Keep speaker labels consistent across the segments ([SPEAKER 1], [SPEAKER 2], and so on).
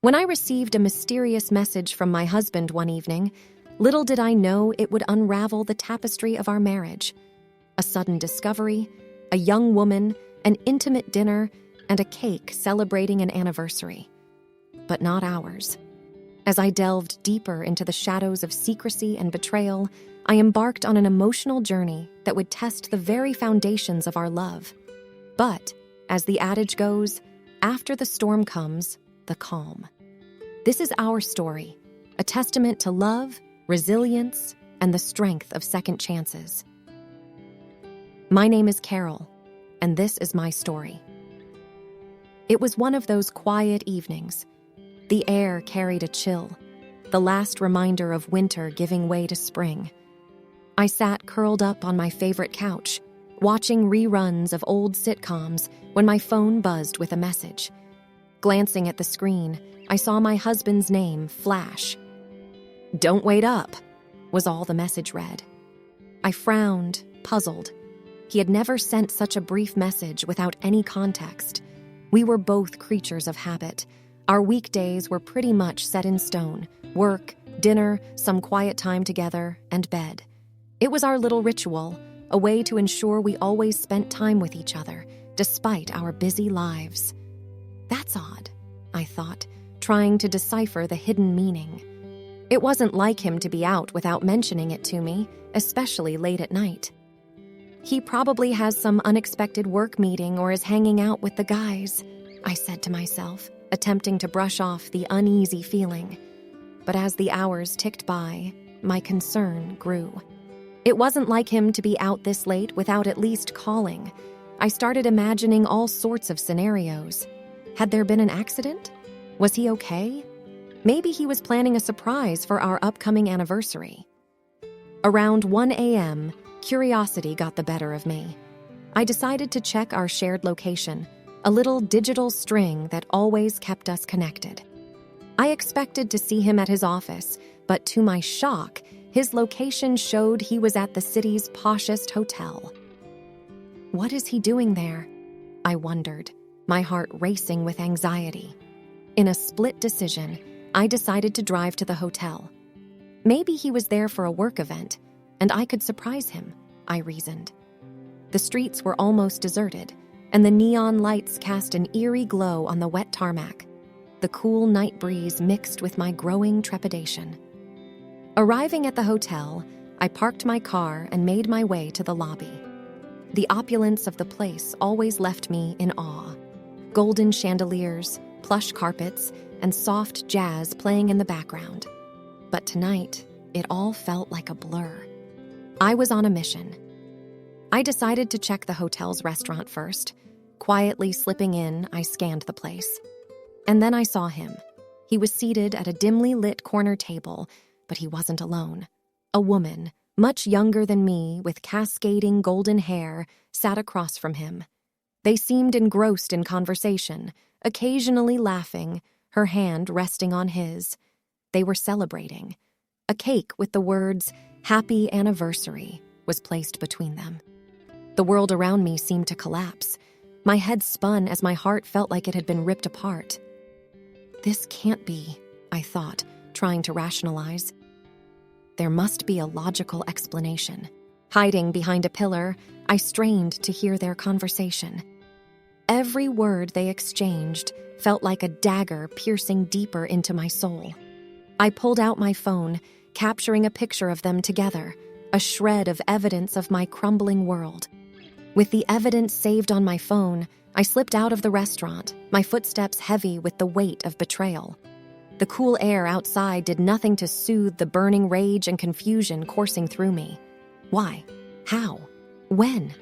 [SPEAKER 1] When I received a mysterious message from my husband one evening, little did I know it would unravel the tapestry of our marriage. A sudden discovery, a young woman, an intimate dinner, and a cake celebrating an anniversary. But not ours. As I delved deeper into the shadows of secrecy and betrayal, I embarked on an emotional journey that would test the very foundations of our love. But, as the adage goes, after the storm comes, the calm. This is our story, a testament to love, resilience, and the strength of second chances. My name is Carol, and this is my story. It was one of those quiet evenings. The air carried a chill, the last reminder of winter giving way to spring. I sat curled up on my favorite couch, watching reruns of old sitcoms when my phone buzzed with a message. Glancing at the screen, I saw my husband's name flash. "Don't wait up," was all the message read. I frowned, puzzled. He had never sent such a brief message without any context. We were both creatures of habit. Our weekdays were pretty much set in stone: work, dinner, some quiet time together, and bed. It was our little ritual, a way to ensure we always spent time with each other, despite our busy lives. That's odd, I thought, trying to decipher the hidden meaning. It wasn't like him to be out without mentioning it to me, especially late at night. He probably has some unexpected work meeting or is hanging out with the guys, I said to myself, attempting to brush off the uneasy feeling. But as the hours ticked by, my concern grew. It wasn't like him to be out this late without at least calling. I started imagining all sorts of scenarios. Had there been an accident? Was he okay? Maybe he was planning a surprise for our upcoming anniversary. Around 1 a.m., curiosity got the better of me. I decided to check our shared location, a little digital string that always kept us connected. I expected to see him at his office, but to my shock, his location showed he was at the city's poshest hotel. What is he doing there? I wondered, my heart racing with anxiety. In a split decision, I decided to drive to the hotel. Maybe he was there for a work event, and I could surprise him, I reasoned. The streets were almost deserted, and the neon lights cast an eerie glow on the wet tarmac. The cool night breeze mixed with my growing trepidation. Arriving at the hotel, I parked my car and made my way to the lobby. The opulence of the place always left me in awe. Golden chandeliers, plush carpets, and soft jazz playing in the background. But tonight, it all felt like a blur. I was on a mission. I decided to check the hotel's restaurant first. Quietly slipping in, I scanned the place. And then I saw him. He was seated at a dimly lit corner table, but he wasn't alone. A woman, much younger than me, with cascading golden hair, sat across from him. They seemed engrossed in conversation, occasionally laughing, her hand resting on his. They were celebrating. A cake with the words, "Happy Anniversary," was placed between them. The world around me seemed to collapse. My head spun as my heart felt like it had been ripped apart. This can't be, I thought, trying to rationalize. There must be a logical explanation. Hiding behind a pillar, I strained to hear their conversation. Every word they exchanged felt like a dagger piercing deeper into my soul. I pulled out my phone, capturing a picture of them together, a shred of evidence of my crumbling world. With the evidence saved on my phone, I slipped out of the restaurant, my footsteps heavy with the weight of betrayal. The cool air outside did nothing to soothe the burning rage and confusion coursing through me. Why? How? When?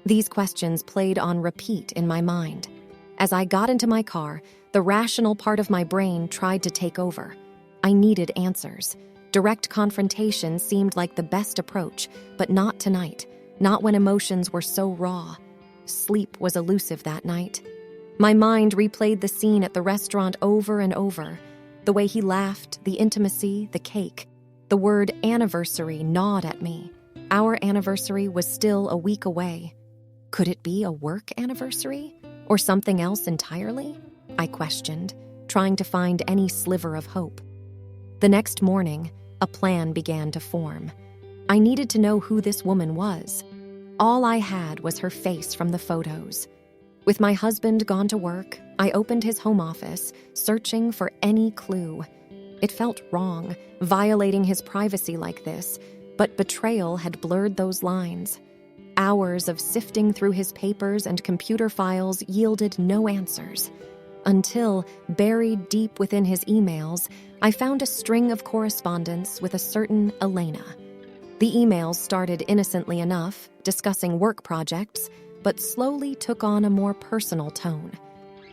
[SPEAKER 1] These questions played on repeat in my mind. As I got into my car, the rational part of my brain tried to take over. I needed answers. Direct confrontation seemed like the best approach, but not tonight, not when emotions were so raw. Sleep was elusive that night. My mind replayed the scene at the restaurant over and over. The way he laughed, the intimacy, the cake. The word anniversary gnawed at me. Our anniversary was still a week away. Could it be a work anniversary? Or something else entirely? I questioned, trying to find any sliver of hope. The next morning, a plan began to form. I needed to know who this woman was. All I had was her face from the photos. With my husband gone to work, I opened his home office, searching for any clue. It felt wrong, violating his privacy like this, but betrayal had blurred those lines. Hours of sifting through his papers and computer files yielded no answers. Until, buried deep within his emails, I found a string of correspondence with a certain Elena. The emails started innocently enough, discussing work projects, but slowly took on a more personal tone.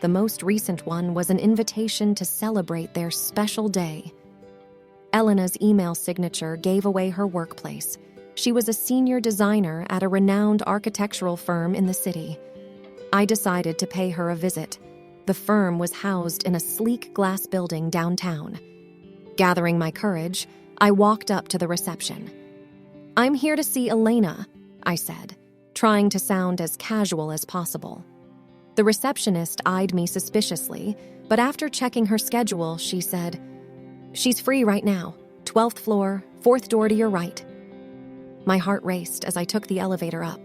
[SPEAKER 1] The most recent one was an invitation to celebrate their special day. Elena's email signature gave away her workplace. She was a senior designer at a renowned architectural firm in the city. I decided to pay her a visit. The firm was housed in a sleek glass building downtown. Gathering my courage, I walked up to the reception. "I'm here to see Elena," I said, trying to sound as casual as possible. The receptionist eyed me suspiciously, but after checking her schedule, she said, "She's free right now. 12th floor, 4th door to your right." My heart raced as I took the elevator up.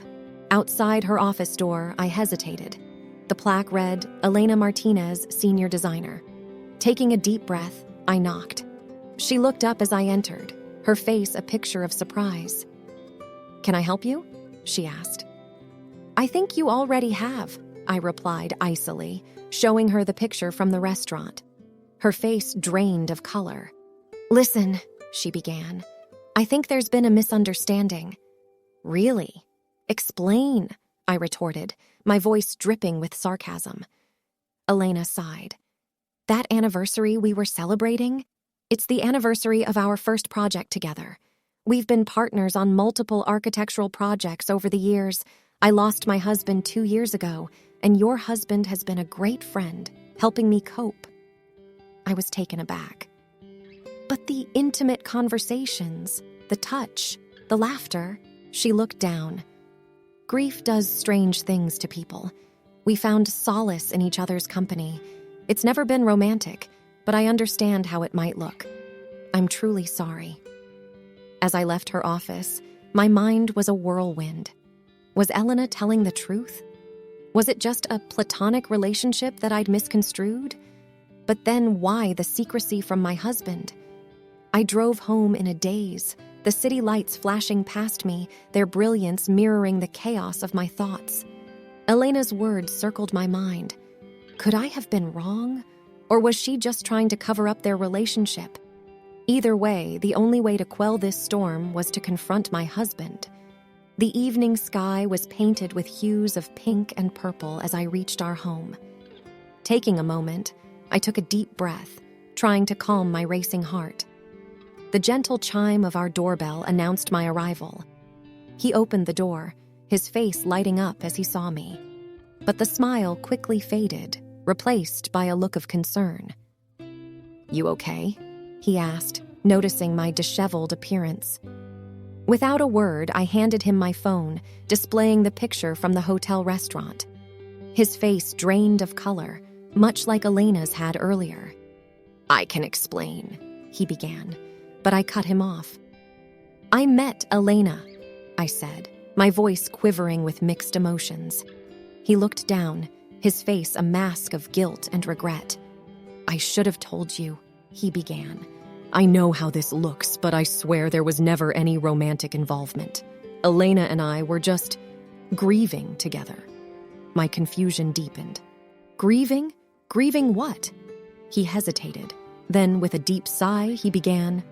[SPEAKER 1] Outside her office door, I hesitated. The plaque read, "Elena Martinez, Senior Designer." Taking a deep breath, I knocked. She looked up as I entered, her face a picture of surprise. "Can I help you?" she asked. "I think you already have," I replied icily, showing her the picture from the restaurant. Her face drained of color. "Listen," she began. "I think there's been a misunderstanding." "Really? Explain," I retorted, my voice dripping with sarcasm. Elena sighed. "That anniversary we were celebrating? It's the anniversary of our first project together. We've been partners on multiple architectural projects over the years. I lost my husband 2 years ago, and your husband has been a great friend, helping me cope." I was taken aback. "But the intimate conversations, the touch, the laughter," she looked down. "Grief does strange things to people. We found solace in each other's company. It's never been romantic, but I understand how it might look. I'm truly sorry." As I left her office, my mind was a whirlwind. Was Elena telling the truth? Was it just a platonic relationship that I'd misconstrued? But then why the secrecy from my husband? I drove home in a daze, the city lights flashing past me, their brilliance mirroring the chaos of my thoughts. Elena's words circled my mind. Could I have been wrong? Or was she just trying to cover up their relationship? Either way, the only way to quell this storm was to confront my husband. The evening sky was painted with hues of pink and purple as I reached our home. Taking a moment, I took a deep breath, trying to calm my racing heart. The gentle chime of our doorbell announced my arrival. He opened the door, his face lighting up as he saw me. But the smile quickly faded, replaced by a look of concern. "You okay?" he asked, noticing my disheveled appearance. Without a word, I handed him my phone, displaying the picture from the hotel restaurant. His face drained of color, much like Elena's had earlier. "I can explain," he began, but I cut him off. "I met Elena," I said, my voice quivering with mixed emotions. He looked down, his face a mask of guilt and regret. "I should have told you," he began. "I know how this looks, but I swear there was never any romantic involvement. Elena and I were just grieving together." My confusion deepened. "Grieving? Grieving what?" He hesitated. Then, with a deep sigh, he began.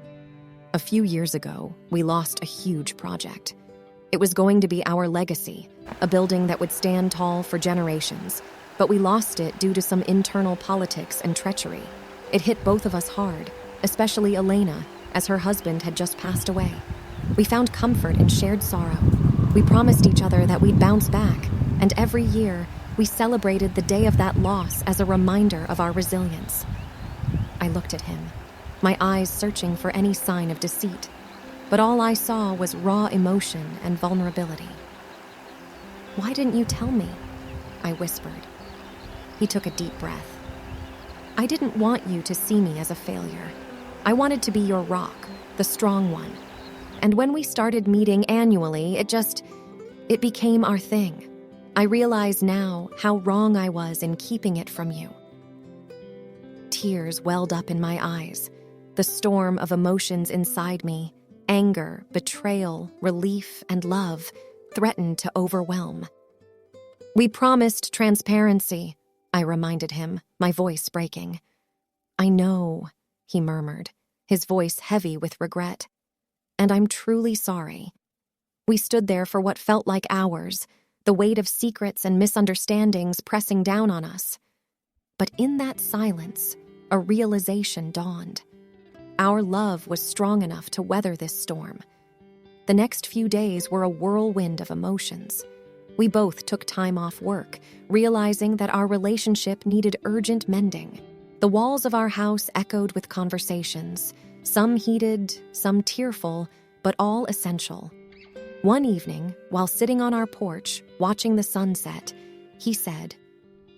[SPEAKER 1] "A few years ago, we lost a huge project. It was going to be our legacy, a building that would stand tall for generations, but we lost it due to some internal politics and treachery. It hit both of us hard, especially Elena, as her husband had just passed away. We found comfort in shared sorrow. We promised each other that we'd bounce back, and every year, we celebrated the day of that loss as a reminder of our resilience." I looked at him, my eyes searching for any sign of deceit, but all I saw was raw emotion and vulnerability. "Why didn't you tell me?" I whispered. He took a deep breath. I didn't want you to see me as a failure. I wanted to be your rock, the strong one. And when we started meeting annually, it became our thing. I realize now how wrong I was in keeping it from you." Tears welled up in my eyes. The storm of emotions inside me, anger, betrayal, relief, and love, threatened to overwhelm. "We promised transparency," I reminded him, my voice breaking. "I know," he murmured, his voice heavy with regret. "And I'm truly sorry." We stood there for what felt like hours, the weight of secrets and misunderstandings pressing down on us. But in that silence, a realization dawned. Our love was strong enough to weather this storm. The next few days were a whirlwind of emotions. We both took time off work, realizing that our relationship needed urgent mending. The walls of our house echoed with conversations, some heated, some tearful, but all essential. One evening, while sitting on our porch, watching the sunset, he said,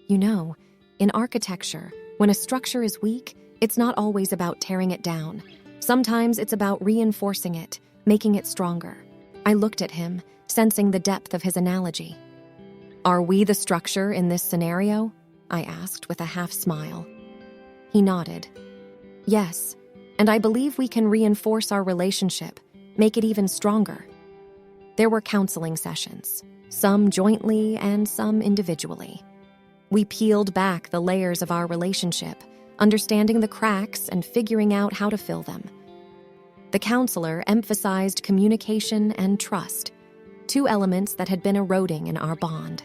[SPEAKER 1] "You know, in architecture, when a structure is weak, it's not always about tearing it down. Sometimes it's about reinforcing it, making it stronger." I looked at him, sensing the depth of his analogy. "Are we the structure in this scenario?" I asked with a half smile. He nodded. "Yes, and I believe we can reinforce our relationship, make it even stronger." There were counseling sessions, some jointly and some individually. We peeled back the layers of our relationship, understanding the cracks and figuring out how to fill them. The counselor emphasized communication and trust, two elements that had been eroding in our bond.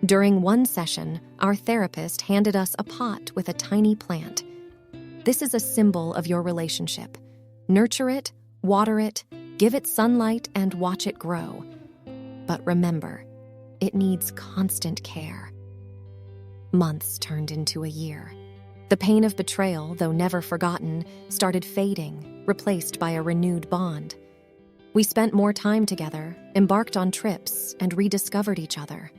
[SPEAKER 1] During one session, our therapist handed us a pot with a tiny plant. "This is a symbol of your relationship. Nurture it, water it, give it sunlight, and watch it grow. But remember, it needs constant care." Months turned into a year. The pain of betrayal, though never forgotten, started fading, replaced by a renewed bond. We spent more time together, embarked on trips, and rediscovered each other.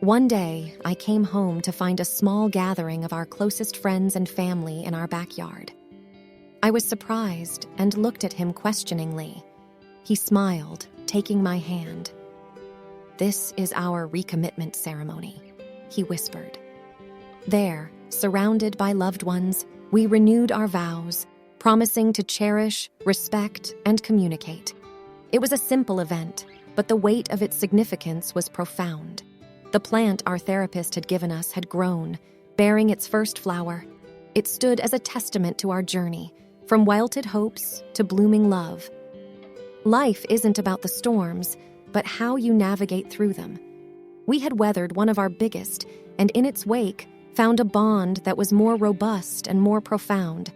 [SPEAKER 1] One day, I came home to find a small gathering of our closest friends and family in our backyard. I was surprised and looked at him questioningly. He smiled, taking my hand. "This is our recommitment ceremony," he whispered. There, surrounded by loved ones, we renewed our vows, promising to cherish, respect, and communicate. It was a simple event, but the weight of its significance was profound. The plant our therapist had given us had grown, bearing its first flower. It stood as a testament to our journey, from wilted hopes to blooming love. Life isn't about the storms, but how you navigate through them. We had weathered one of our biggest, and in its wake, found a bond that was more robust and more profound.